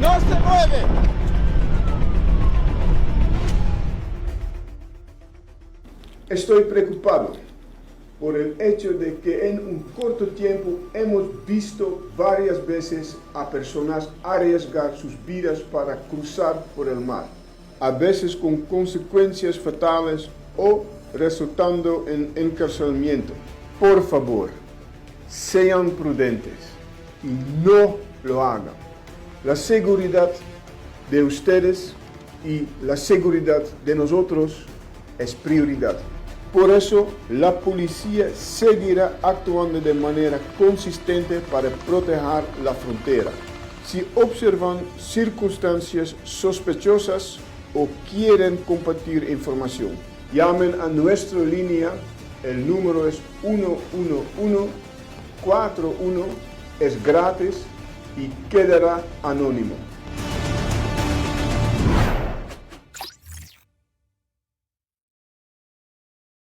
¡No se mueve! Estoy preocupado por el hecho de que en un corto tiempo hemos visto varias veces a personas arriesgar sus vidas para cruzar por el mar, a veces con consecuencias fatales o resultando en encarcelamiento. Por favor, sean prudentes y no lo hagan. La seguridad de ustedes y la seguridad de nosotros es prioridad. Por eso, la policía seguirá actuando de manera consistente para proteger la frontera. Si observan circunstancias sospechosas o quieren compartir información, llamen a nuestra línea. El número es 11141, es gratis y quedará anónimo.